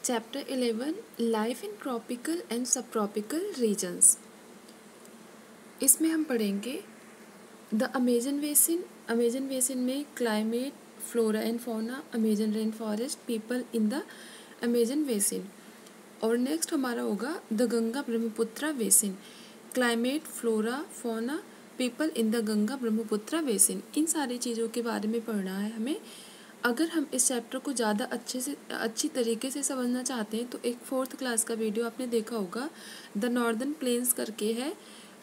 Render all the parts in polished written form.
Chapter 11 life in tropical and sub tropical regions. इसमें हम पढ़ेंगे the Amazon basin. Amazon basin में climate, flora and fauna, Amazon rain forest, people in the Amazon basin. और next हमारा होगा the Ganga Brahmaputra basin. Climate, flora, fauna, people in the Ganga Brahmaputra basin. इन सारी चीज़ों के बारे में पढ़ना है हमें। अगर हम इस चैप्टर को ज़्यादा अच्छी तरीके से समझना चाहते हैं तो एक 4th क्लास का वीडियो आपने देखा होगा, द नॉर्दर्न प्लेन्स करके है।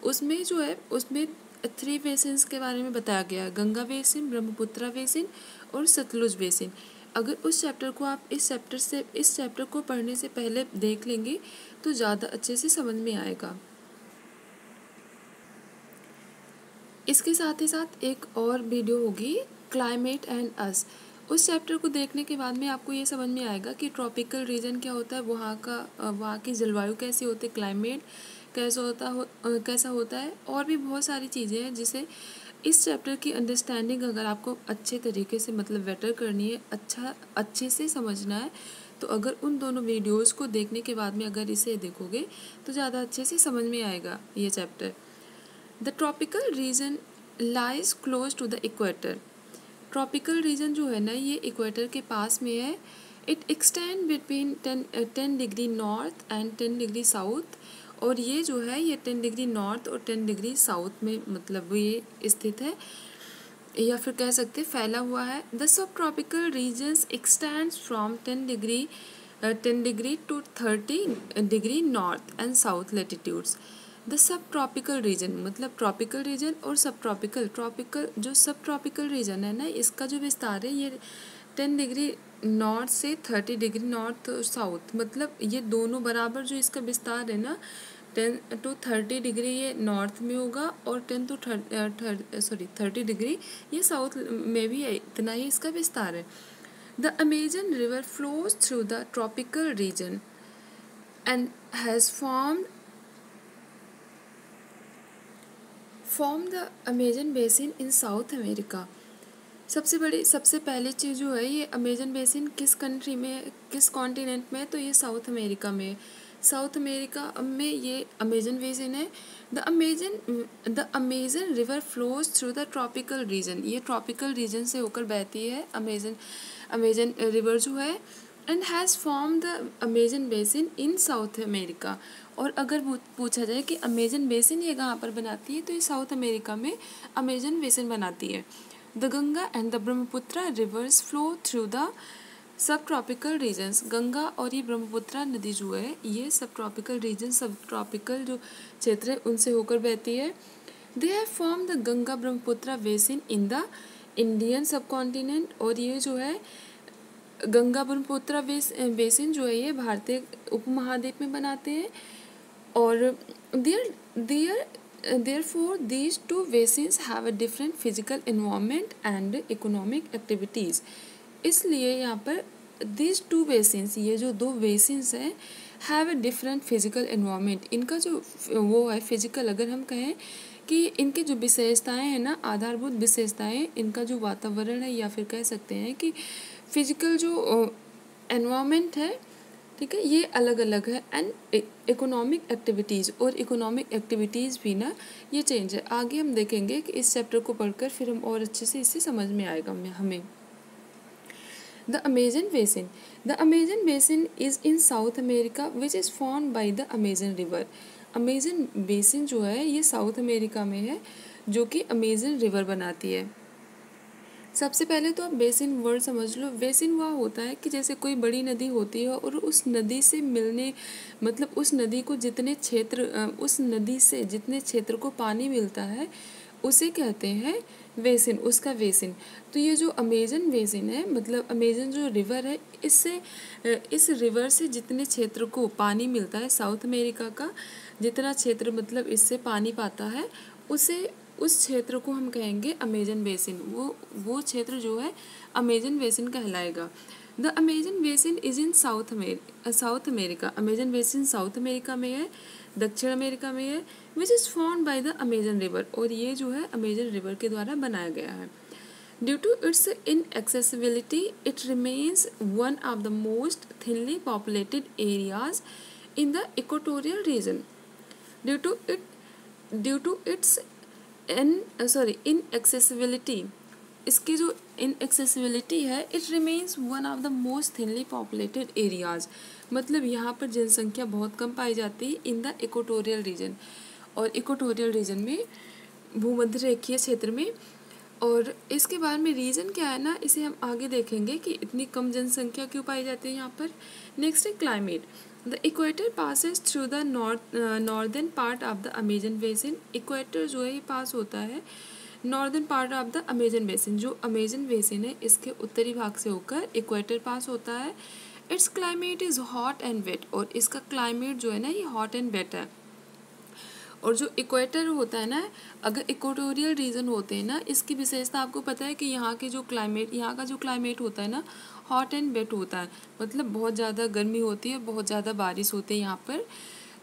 उसमें जो है उसमें 3 बेसिन्स के बारे में बताया गया है, गंगा बेसिन, ब्रह्मपुत्रा बेसिन और सतलुज बेसिन। अगर उस चैप्टर को आप इस चैप्टर को पढ़ने से पहले देख लेंगे तो ज़्यादा अच्छे से समझ में आएगा। इसके साथ ही साथ एक और वीडियो होगी, क्लाइमेट एंड अस। उस चैप्टर को देखने के बाद में आपको ये समझ में आएगा कि ट्रॉपिकल रीजन क्या होता है, वहाँ की जलवायु कैसी होती है, क्लाइमेट कैसा होता है, और भी बहुत सारी चीज़ें हैं जिसे इस चैप्टर की अंडरस्टैंडिंग अगर आपको अच्छे तरीके से मतलब बेटर करनी है, अच्छे से समझना है, तो अगर उन दोनों वीडियोज़ को देखने के बाद में अगर इसे देखोगे तो ज़्यादा अच्छे से समझ में आएगा ये chapter. The tropical region lies close to the equator. Tropical region जो है ना, ये इक्वेटर के पास में है। It extend between 10 degree north and 10 degree south. और ये जो है ये 10 डिग्री नॉर्थ और 10 डिग्री साउथ में मतलब ये स्थित है, या फिर कह सकते फैला हुआ है। The sub tropical regions extends from 10 degree to 30 degree north and south latitudes. The sub tropical region मतलब ट्रॉपिकल रीजन और सब ट्रॉपिकल जो सब ट्रॉपिकल रीजन है ना, इसका जो विस्तार है ये 10 डिग्री नॉर्थ से 30 डिग्री नॉर्थ साउथ, मतलब ये दोनों बराबर जो इसका विस्तार है ना, 10 to 30 डिग्री ये नॉर्थ में होगा और 30 डिग्री ये साउथ में भी है। इतना ही इसका विस्तार है। The Amazon river flows through the tropical reason and has form the Amazon basin in south America. सबसे पहली चीज़ जो है, ये अमेजन बेसिन किस कंट्री में, किस कॉन्टिनेंट में है, तो ये साउथ अमेरिका में है। साउथ अमेरिका में ये अमेजन बेसिन है। The Amazon river flows through the tropical reason. ये ट्रॉपिकल रीजन से होकर बहती है अमेजन रिवर जो है, and has form the Amazon basin in south America. और अगर पूछा जाए कि अमेजन बेसिन ये कहाँ पर बनाती है, तो ये साउथ अमेरिका में अमेजन बेसिन बनाती है। The Ganga and the Brahmaputra rivers flow through the sub tropical regions. Ganga और ये ब्रह्मपुत्रा नदी जो है ये सब ट्रॉपिकल रीजन, सब ट्रॉपिकल जो क्षेत्र है उनसे होकर बहती है। They have form the Ganga Brahmaputra basin in the Indian सब कॉन्टिनेंट। और ये जो है गंगा ब्रह्मपुत्रा बेसिन जो है ये भारतीय उपमहाद्वीप में बनाते हैं। और therefore these two basins have a different physical environment and economic activities। इसलिए यहाँ पर these two basins, ये जो 2 basins हैं, have a different physical environment। इनका जो वो है फिजिकल, अगर हम कहें कि इनकी जो विशेषताएं हैं ना, आधारभूत विशेषताएं, इनका जो वातावरण है, या फिर कह सकते हैं कि फिजिकल जो एनवायरनमेंट है, ठीक है, ये अलग अलग है। एंड इकोनॉमिक एक्टिविटीज़, और इकोनॉमिक एक्टिविटीज़ भी ना ये चेंज है। आगे हम देखेंगे कि इस चैप्टर को पढ़कर फिर हम और अच्छे से इससे समझ में आएगा हमें। The Amazon basin is in south America which is formed by the Amazon river. Amazon basin जो है ये साउथ अमेरिका में है, जो कि अमेजन रिवर बनाती है। सबसे पहले तो आप बेसिन वर्ड समझ लो। बेसिन वह होता है कि जैसे कोई बड़ी नदी होती है और उस नदी से मिलने मतलब उस नदी से जितने क्षेत्र को पानी मिलता है उसे कहते हैं बेसिन, उसका बेसिन। तो ये जो अमेजन बेसिन है, मतलब अमेजन जो रिवर है, इस रिवर से जितने क्षेत्र को पानी मिलता है, साउथ अमेरिका का जितना क्षेत्र मतलब इससे पानी पाता है, उस क्षेत्र को हम कहेंगे अमेजन बेसिन। वो क्षेत्र जो है अमेजन बेसिन कहलाएगा। The Amazon basin is in south America. Amazon basin south America में है, दक्षिण अमेरिका में है, which is formed by the Amazon river. और ये जो है अमेजन रिवर के द्वारा बनाया गया है। Due to its inaccessibility, it remains one of the most thinly populated areas in the equatorial region. Due to it, due to its inaccessibility, इसकी जो inaccessibility है, it remains one of the most thinly populated areas, मतलब यहाँ पर जनसंख्या बहुत कम पाई जाती है in the equatorial region, और इक्वेटोरियल रीजन में, भूमध्य रेखीय क्षेत्र में। और इसके बाद में रीज़न क्या है ना, इसे हम आगे देखेंगे कि इतनी कम जनसंख्या क्यों पाई जाती है यहाँ पर। नेक्स्ट है climate. The equator passes through the northern part of the Amazon basin. Equator जो है ये पास होता है northern part of the Amazon basin. जो अमेजन बेसिन है इसके उत्तरी भाग से होकर इक्वेटर पास होता है। Its climate is hot and wet, और इसका क्लाइमेट जो है ना ये हॉट एंड वेट है। और जो इक्वेटर होता है ना, अगर इक्वेटोरियल रीजन होते हैं ना, इसकी विशेषता आपको पता है कि यहाँ के जो क्लाइमेट, यहाँ का जो क्लाइमेट होता है ना हॉट एंड वेट होता है, मतलब बहुत ज़्यादा गर्मी होती है, बहुत ज़्यादा बारिश होती है यहाँ पर।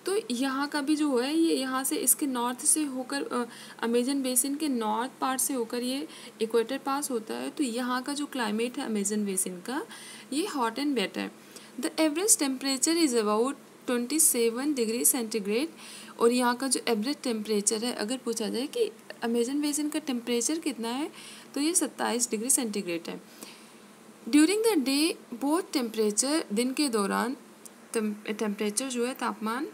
तो यहाँ का भी जो है ये यहाँ से इसके नॉर्थ से होकर अमेजन बेसिन के नॉर्थ पार्ट से होकर ये इक्वेटर पास होता है। तो यहाँ का जो क्लाइमेट है अमेजन बेसिन का ये हॉट एंड वेट है। The average temperature is about 27 degree centigrade. और यहाँ का जो एवरेज टेम्परेचर है, अगर पूछा जाए कि अमेजन बेसिन का टेम्परेचर कितना है, तो ये 27 डिग्री सेंटीग्रेड है। During the day both temperature, दिन के दौरान टेम्परेचर जो है तापमान,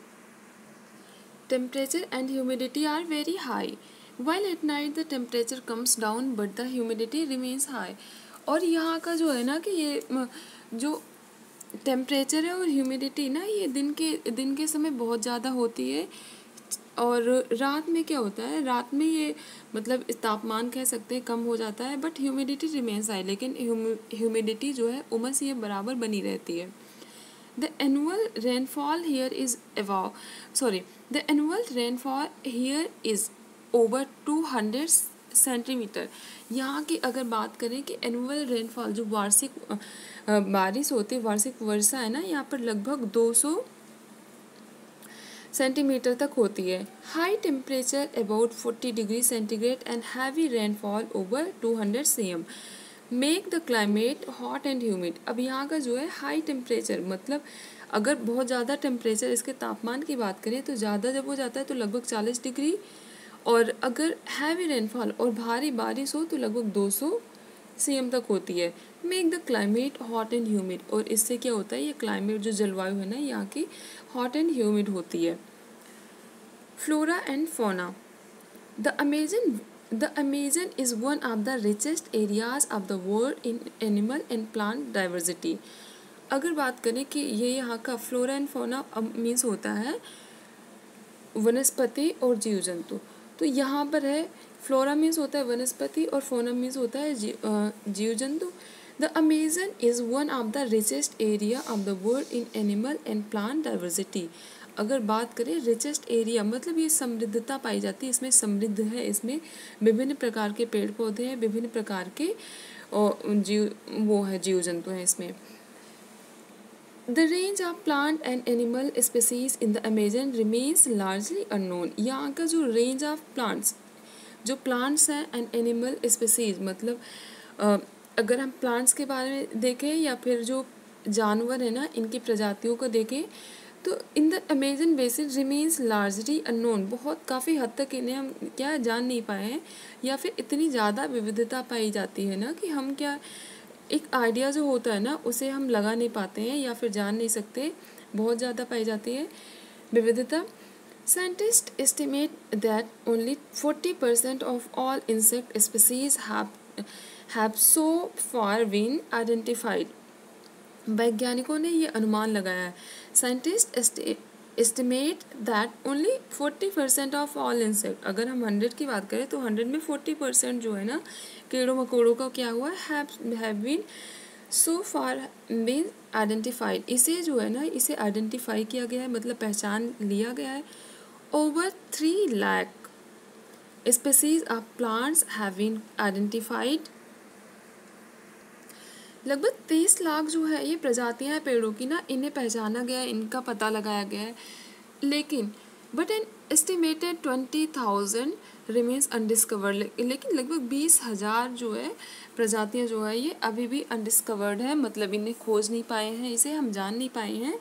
temperature and humidity are very high, while at night the temperature comes down but the humidity remains high. और यहाँ का जो है ना कि ये जो टेम्परेचर है और ह्यूमिडिटी ना, ये दिन के समय बहुत ज़्यादा होती है, और रात में क्या होता है, रात में ये मतलब तापमान कह सकते हैं कम हो जाता है, बट ह्यूमिडिटी रिमेन्स हाई। लेकिन ह्यूमिडिटी जो है उमस ये बराबर बनी रहती है। The annual rainfall here is the annual rainfall here is over 200 centimetre. यहाँ की अगर बात करें कि एनुअल रेनफॉल, जो वार्षिक बारिश होती है, वार्षिक वर्षा है ना, यहाँ पर लगभग 200 सेंटीमीटर तक होती है। High temperature about 40 degree centigrade and heavy rainfall over 200 cm make the climate hot and humid. अब यहाँ का जो है हाई टेम्परेचर, मतलब अगर बहुत ज़्यादा टेम्परेचर, इसके तापमान की बात करें तो ज़्यादा जब हो जाता है तो लगभग 40 डिग्री, और अगर हैवी रेनफॉल और भारी बारिश हो तो लगभग 200 cm तक होती है। Make the climate hot and humid, और इससे क्या होता है, ये क्लाइमेट जो जलवायु है ना यहाँ की हॉट एंड ह्यूमिड होती है। Flora and fauna. The Amazon is one of the richest areas of the world in animal and plant diversity. अगर बात करें कि ये यहाँ का फ्लोरा एंड फौना मीन्स होता है वनस्पति और जीव जंतु। तो यहाँ पर है फ्लोरा मीन्स होता है वनस्पति और फौना मीन्स होता है जीव जंतु। The Amazon is one of the richest area of the world in animal and plant diversity. अगर बात करें रिचेस्ट एरिया, मतलब ये समृद्धता पाई जाती है, इसमें समृद्ध है, इसमें विभिन्न प्रकार के पेड़ पौधे हैं, विभिन्न प्रकार के जीव जंतु हैं इसमें। The range of plant and animal species in the Amazon remains largely unknown. यहाँ का जो रेंज ऑफ प्लांट्स, जो प्लांट्स हैं एंड एनिमल स्पीसीज, मतलब अगर हम प्लांट्स के बारे में देखें या फिर जो जानवर है ना इनकी प्रजातियों को देखें, तो इन the Amazon basin remains largely unknown, बहुत काफ़ी हद तक इन्हें हम क्या जान नहीं पाए हैं, या फिर इतनी ज़्यादा विविधता पाई जाती है ना कि हम क्या एक आइडिया जो होता है ना उसे हम लगा नहीं पाते हैं या फिर जान नहीं सकते, बहुत ज़्यादा पाई जाती है विविधता। Scientist estimate that only 40% of all insect species have so far been identified. वैज्ञानिकों ने ये अनुमान लगाया है, scientist estimate that only 40% of all insect. अगर हम 100 की बात करें तो 100 में 40% जो है ना कीड़ों मकोड़ों का क्या हुआ है, have been so far been identified. इसे जो है ना इसे आइडेंटिफाई किया गया है, मतलब पहचान लिया गया है। Over 3 lakh species of plants have been identified. लगभग 30 लाख जो है ये प्रजातियां हैं पेड़ों की ना, इन्हें पहचाना गया है, इनका पता लगाया गया है। लेकिन but an estimated 20,000 remains undiscovered. लेकिन लगभग 20,000 जो है प्रजातियाँ जो है ये अभी भी अनडिस्कवर्ड है, मतलब इन्हें खोज नहीं पाए हैं, इसे हम जान नहीं पाए हैं